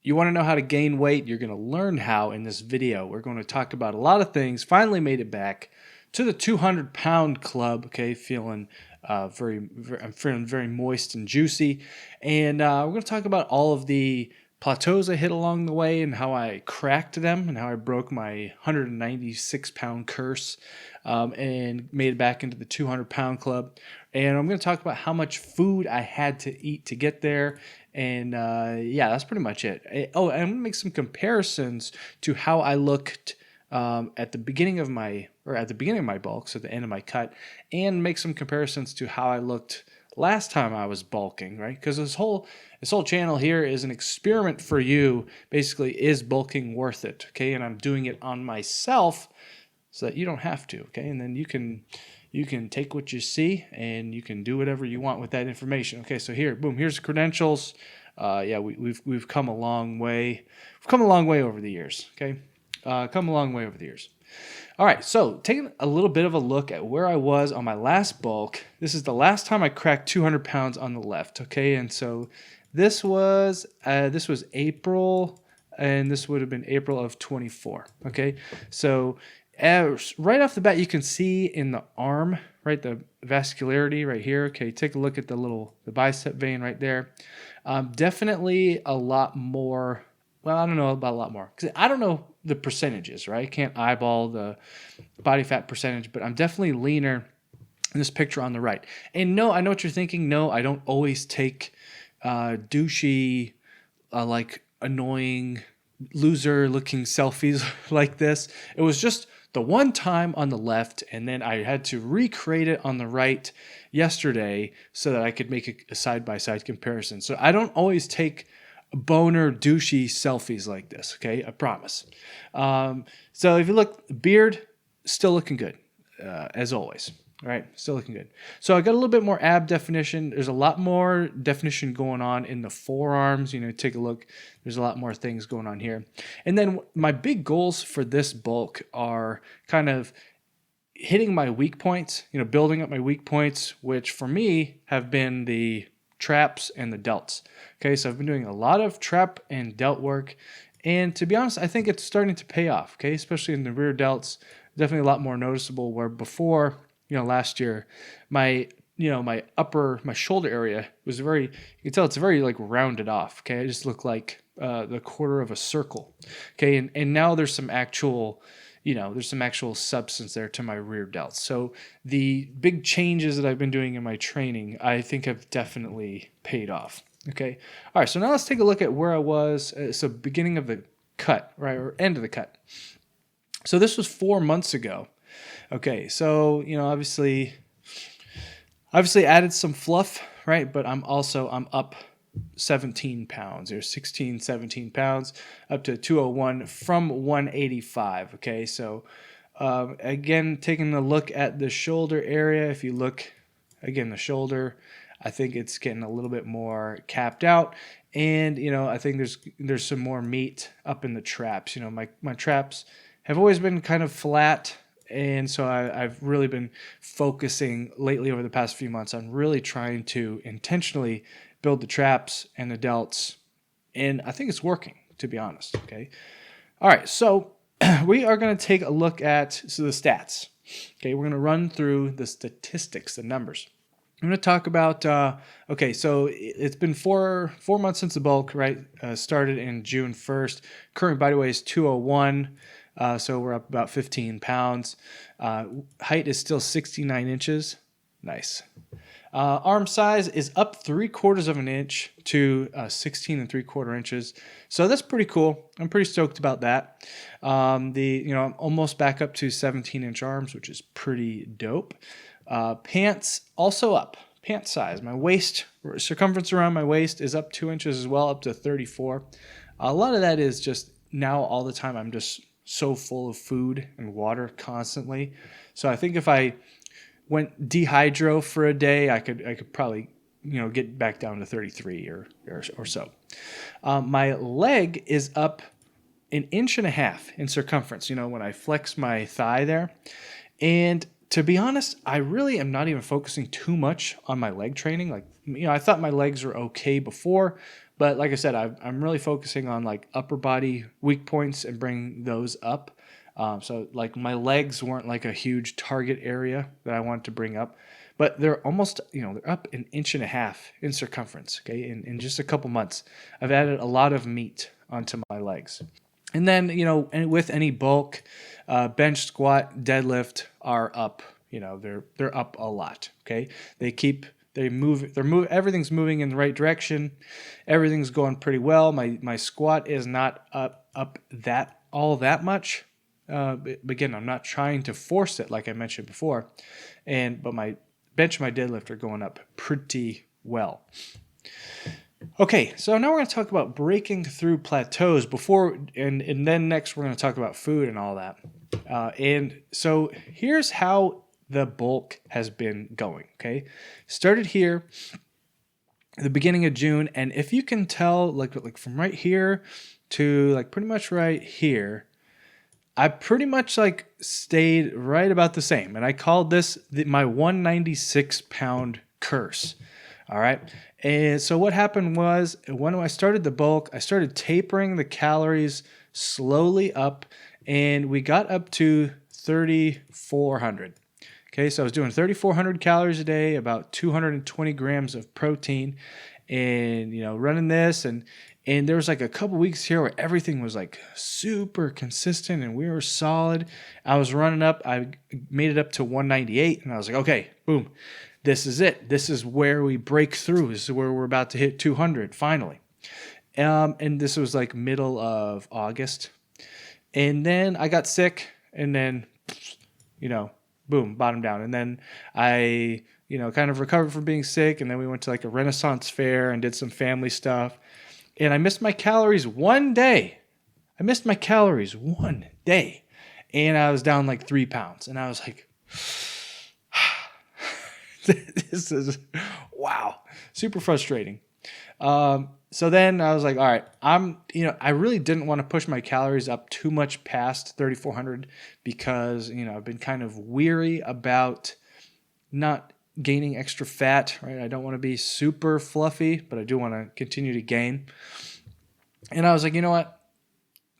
You want to know how to gain weight? You're going to learn how in this video. We're going to talk about a lot of things. Finally made it back to the 200-pound club. Okay, I'm feeling very moist and juicy, and we're going to talk about all of the plateaus I hit along the way and how I cracked them and how I broke my 196-pound curse and made it back into the 200-pound club. And I'm going to talk about how much food I had to eat to get there. And yeah, that's pretty much it. Oh, and I'm going to make some comparisons to how I looked at the beginning of my bulk, so the end of my cut, and make some comparisons to how I looked last time I was bulking, right? Because this whole channel here is an experiment for you. Basically, is bulking worth it? Okay, and I'm doing it on myself so that you don't have to. Okay, and then you can take what you see and you can do whatever you want with that information. Okay, so here, boom, here's the credentials. Yeah, we've come a long way. We've come a long way over the years. Okay, come a long way over the years. All right, so taking a little bit of a look at where I was on my last bulk. This is the last time I cracked 200 pounds on the left. Okay, and so this was April, and this would have been April of 24. Okay, so right off the bat, you can see in the arm, right, the vascularity right here. Okay, take a look at the bicep vein right there. Definitely a lot more. Well, I don't know about a lot more because I don't know the percentages, right? I can't eyeball the body fat percentage, but I'm definitely leaner in this picture on the right. And no, I know what you're thinking. No, I don't always take douchey, like annoying loser looking selfies like this. It was just the one time on the left, and then I had to recreate it on the right yesterday so that I could make a side-by-side comparison. So I don't always take boner douchey selfies like this, okay? I promise. So if you look, beard, still looking good, as always. All right, still looking good. So I got a little bit more ab definition. There's a lot more definition going on in the forearms. You know, take a look. There's a lot more things going on here. And then my big goals for this bulk are kind of hitting my weak points, you know, building up my weak points, which for me have been the traps and the delts. Okay, so I've been doing a lot of trap and delt work. And to be honest, I think it's starting to pay off, okay, especially in the rear delts. Definitely a lot more noticeable where before, you know, last year, my shoulder area was very, you can tell it's very like rounded off. Okay, I just look like the quarter of a circle. Okay, and now there's some actual, there's some actual substance there to my rear delts. So the big changes that I've been doing in my training, I think have definitely paid off. Okay, all right. So now let's take a look at where I was. So beginning of the cut, right, or end of the cut. So this was 4 months ago. Okay, so obviously added some fluff, right? But I'm up 17 pounds or 16, 17 pounds up to 201 from 185. Okay, so again, taking a look at the shoulder area. If you look again, the shoulder, I think it's getting a little bit more capped out, and I think there's some more meat up in the traps. My traps have always been kind of flat. And so I've really been focusing lately over the past few months on really trying to intentionally build the traps and the delts. And I think it's working, to be honest. Okay. All right. So we are going to take a look at the stats. Okay. We're going to run through the statistics, the numbers. I'm going to talk about, okay, so it's been four months since the bulk, right? Started in June 1st. Current body weight is 201. So we're up about 15 pounds. Height is still 69 inches. Nice. Arm size is up 3/4 of an inch to 16 3/4 inches. So that's pretty cool. I'm pretty stoked about that. I'm almost back up to 17-inch arms, which is pretty dope. Pants also up. Pant size. My waist, circumference around my waist is up 2 inches as well, up to 34. A lot of that is just now all the time I'm just so full of food and water constantly. So I think if I went dehydro for a day, I could probably get back down to 33 or so. My leg is up 1.5 inches in circumference. When I flex my thigh there, and to be honest, I really am not even focusing too much on my leg training. Like I thought my legs were okay before, But like I said, I'm really focusing on like upper body weak points and bring those up. So like my legs weren't like a huge target area that I wanted to bring up, but they're almost, they're up an inch and a half in circumference. Okay. In just a couple months, I've added a lot of meat onto my legs. And then, and with any bulk, bench, squat, deadlift are up. They're up a lot. Okay. Everything's moving in the right direction. Everything's going pretty well. My squat is not up that much. But again, I'm not trying to force it like I mentioned before. But my bench and my deadlift are going up pretty well. Okay, so now we're going to talk about breaking through plateaus and then next we're going to talk about food and all that. And so here's how the bulk has been going, okay? Started here at the beginning of June, and if you can tell, like from right here to like pretty much right here, I pretty much like stayed right about the same. And I called this my 196 pound curse. All right. And so what happened was when I started the bulk, I started tapering the calories slowly up, and we got up to 3,400. Okay. So I was doing 3,400 calories a day, about 220 grams of protein, and, running this. And there was like a couple weeks here where everything was like super consistent and we were solid. I was running up. I made it up to 198, and I was like, okay, boom. This is it. This is where we break through. This is where we're about to hit 200 finally. And this was like middle of August. And then I got sick, and then, boom, bottom down. And then I, kind of recovered from being sick. And then we went to like a Renaissance fair and did some family stuff. And I missed my calories one day. And I was down like 3 pounds. And I was like, this is, wow, super frustrating. So then I was like, all right, I really didn't want to push my calories up too much past 3,400 because, I've been kind of weary about not gaining extra fat, right? I don't want to be super fluffy, but I do want to continue to gain. And I was like, you know what?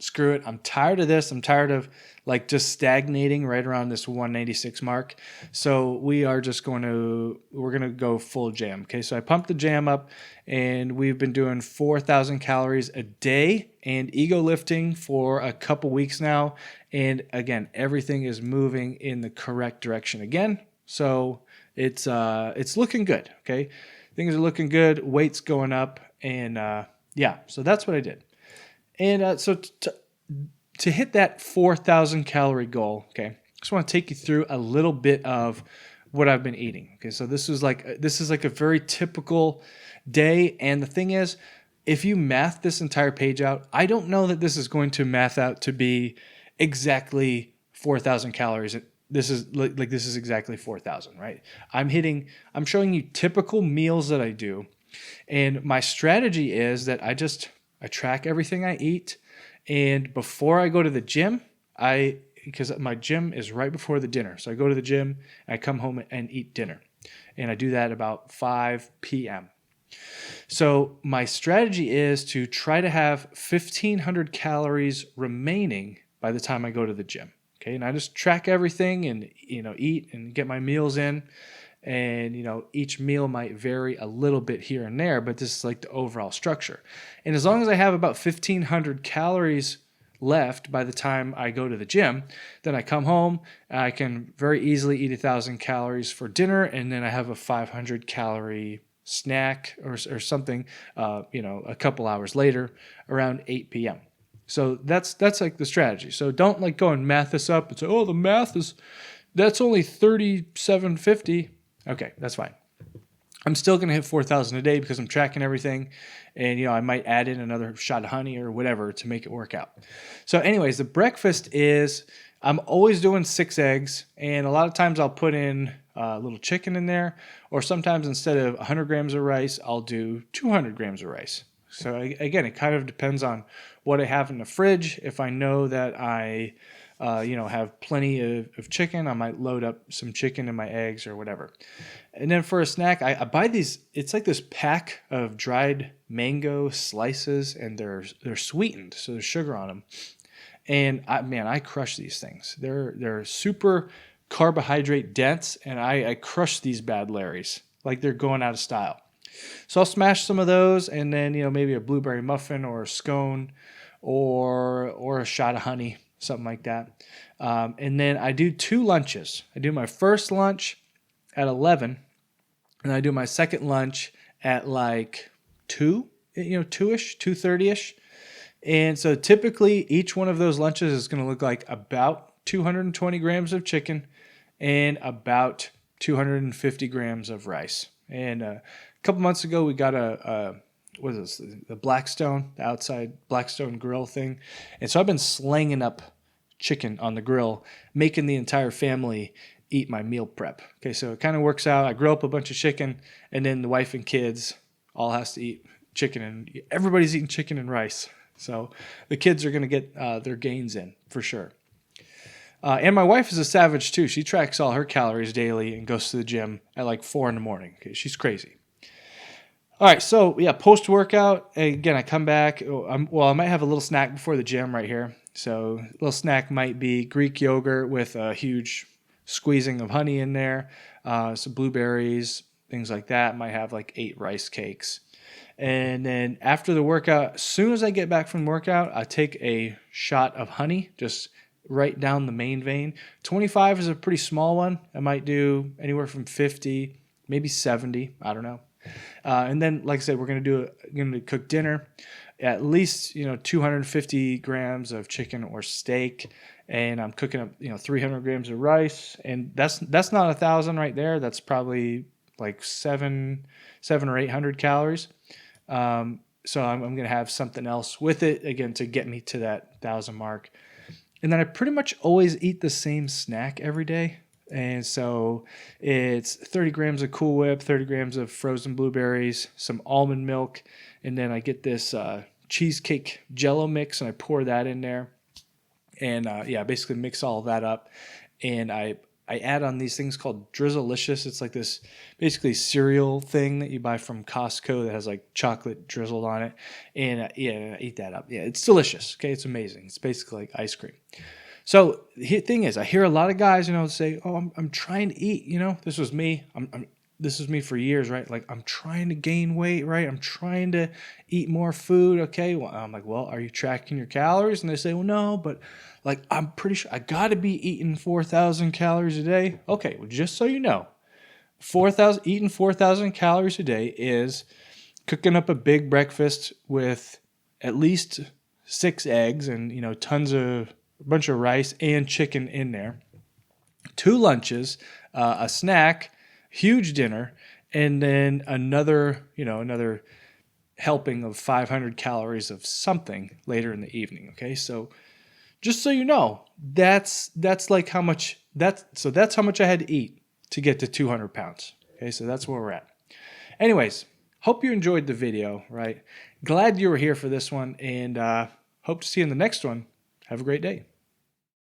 Screw it. I'm tired of this. I'm tired of like just stagnating right around this 196 mark. So we're going to go full jam. Okay. So I pumped the jam up, and we've been doing 4,000 calories a day and ego lifting for a couple weeks now. And again, everything is moving in the correct direction again. So it's looking good. Okay. Things are looking good. Weight's going up, and so that's what I did. And so to hit that 4,000 calorie goal, okay, I just want to take you through a little bit of what I've been eating. Okay, so this is like a very typical day. And the thing is, if you math this entire page out, I don't know that this is going to math out to be exactly 4,000 calories. This is this is exactly 4,000, right? I'm showing you typical meals that I do. And my strategy is that I track everything I eat. And before I go to the gym, because my gym is right before the dinner. So I go to the gym, and I come home and eat dinner. And I do that about 5 p.m. So my strategy is to try to have 1,500 calories remaining by the time I go to the gym. Okay. And I just track everything and, eat and get my meals in. And, each meal might vary a little bit here and there, but this is like the overall structure. And as long as I have about 1,500 calories left by the time I go to the gym, then I come home, I can very easily eat 1,000 calories for dinner, and then I have a 500 calorie snack or something, a couple hours later around 8 p.m. So that's like the strategy. So don't like go and math this up and say, oh, the math that's only 3,750. Okay, that's fine. I'm still going to hit 4,000 a day because I'm tracking everything. And, I might add in another shot of honey or whatever to make it work out. So anyways, the breakfast is, I'm always doing 6 eggs. And a lot of times I'll put in a little chicken in there. Or sometimes instead of 100 grams of rice, I'll do 200 grams of rice. So again, it kind of depends on what I have in the fridge. If I know that I have plenty of chicken. I might load up some chicken in my eggs or whatever. And then for a snack, I buy these. It's like this pack of dried mango slices, and they're sweetened, so there's sugar on them. And I crush these things. They're super carbohydrate dense, and I crush these bad Larrys like they're going out of style. So I'll smash some of those, and then maybe a blueberry muffin or a scone, or a shot of honey, something like that. And then I do 2 lunches. I do my first lunch at 11, and I do my second lunch at like 2, 2-ish, 2:30ish. And so typically each one of those lunches is going to look like about 220 grams of chicken and about 250 grams of rice. And a couple months ago, we got what is this, the Blackstone, the outside Blackstone grill thing. And so I've been slanging up chicken on the grill, making the entire family eat my meal prep. Okay, so it kind of works out. I grill up a bunch of chicken, and then the wife and kids all has to eat chicken, and everybody's eating chicken and rice. So the kids are going to get their gains in for sure. And my wife is a savage too. She tracks all her calories daily and goes to the gym at like 4 a.m. Okay, she's crazy. All right, so yeah, post-workout, again, I come back. I might have a little snack before the gym right here. So a little snack might be Greek yogurt with a huge squeezing of honey in there, some blueberries, things like that. Might have like 8 rice cakes. And then after the workout, as soon as I get back from workout, I take a shot of honey, just right down the main vein. 25 is a pretty small one. I might do anywhere from 50, maybe 70. I don't know. And then, like I said, we're going to cook dinner. At least 250 grams of chicken or steak, and I'm cooking up 300 grams of rice, and that's not 1,000 right there. That's probably like 700 or 800 calories. So I'm going to have something else with it, again, to get me to that 1,000 mark. And then I pretty much always eat the same snack every day. And so it's 30 grams of Cool Whip, 30 grams of frozen blueberries, some almond milk, and then I get this cheesecake Jello mix, and I pour that in there. And basically mix all of that up. And I add on these things called Drizzleicious. It's like this basically cereal thing that you buy from Costco that has like chocolate drizzled on it. And I eat that up. Yeah, it's delicious. Okay, it's amazing. It's basically like ice cream. So the thing is, I hear a lot of guys, say, "Oh, I'm trying to eat." This was me. This was me for years, right? Like, I'm trying to gain weight, right? I'm trying to eat more food. Okay, well, I'm like, well, are you tracking your calories? And they say, well, no, but like, I'm pretty sure I got to be eating 4,000 calories a day. Okay, well, just so you know, eating 4,000 calories a day is cooking up a big breakfast with at least 6 eggs and a bunch of rice and chicken in there, 2 lunches, a snack, huge dinner, and then another helping of 500 calories of something later in the evening. Okay, so just so you know, that's like how much that's how much I had to eat to get to 200 pounds. Okay, so that's where we're at. Anyways, hope you enjoyed the video. Right, glad you were here for this one, and hope to see you in the next one. Have a great day.